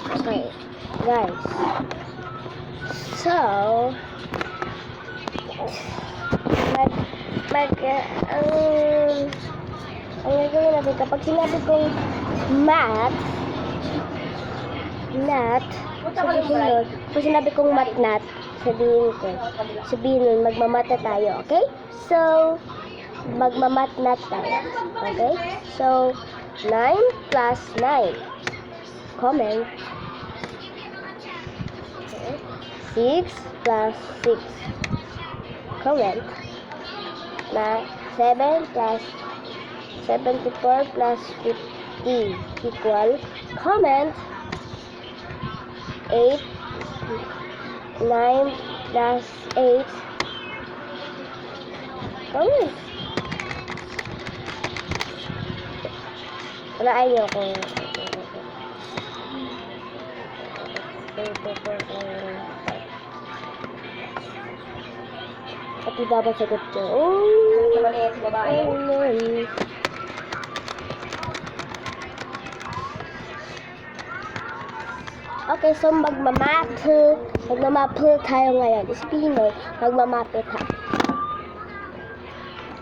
Okay, guys. So, ang gagawin natin kapag sinabi kong math, sabihin nun, kung sinabi kong matnat, sabihin nun, magmamata tayo, okay? So, magmamatnat tayo, okay? So, 9 plus 9, comment. Okay. 6 plus 6, comment. Na 7 plus 74 plus 50 equal, comment. 8 9 plus 8, comment. Walaan nyo kung at dapat sagot ko. Okay, so magmamath tayo ngayon. Isipin mo, magmamath ha.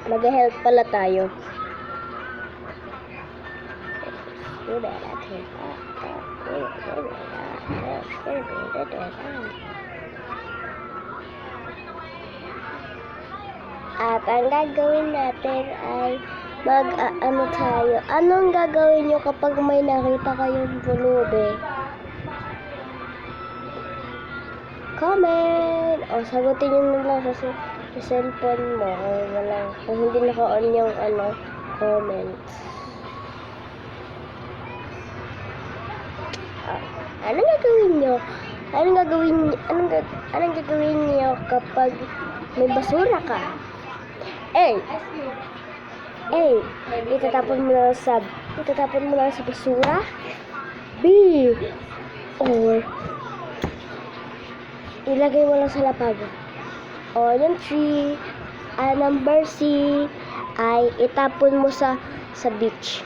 Mag-help pala tayo. At ang gagawin natin ay mag-ano tayo. Anong gagawin nyo kapag may nakita kayong pulubi? Comment! O, sagutin nyo lang sa cellphone mo. Kung hindi naka-on yung comments. Anong gagawin nyo? Anong gagawin nyo kapag may basura ka? A, itatapon mo lang sa basura. B, or ilagay mo lang sa lapag. O, yung 3, number C ay itapon mo sa beach.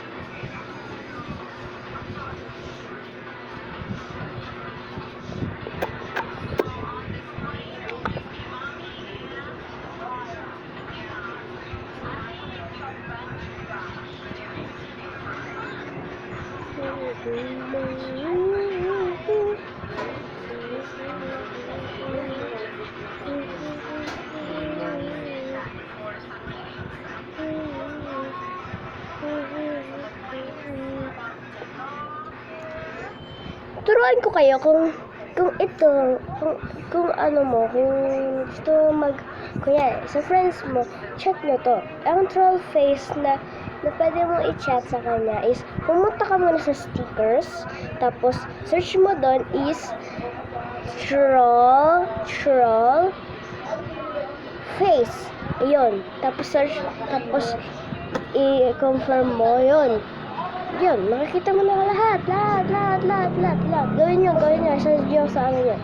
Turuan ko kayo kung gusto kuya, sa friends mo, chat nyo to. Ang troll face na pwede mong i-chat sa kanya is, pumunta ka muna sa stickers, tapos search mo doon is troll face. Ayun. Tapos i-confirm mo yun. Yun, makikita mo na lahat. Gawin nyo. Sa ano yun.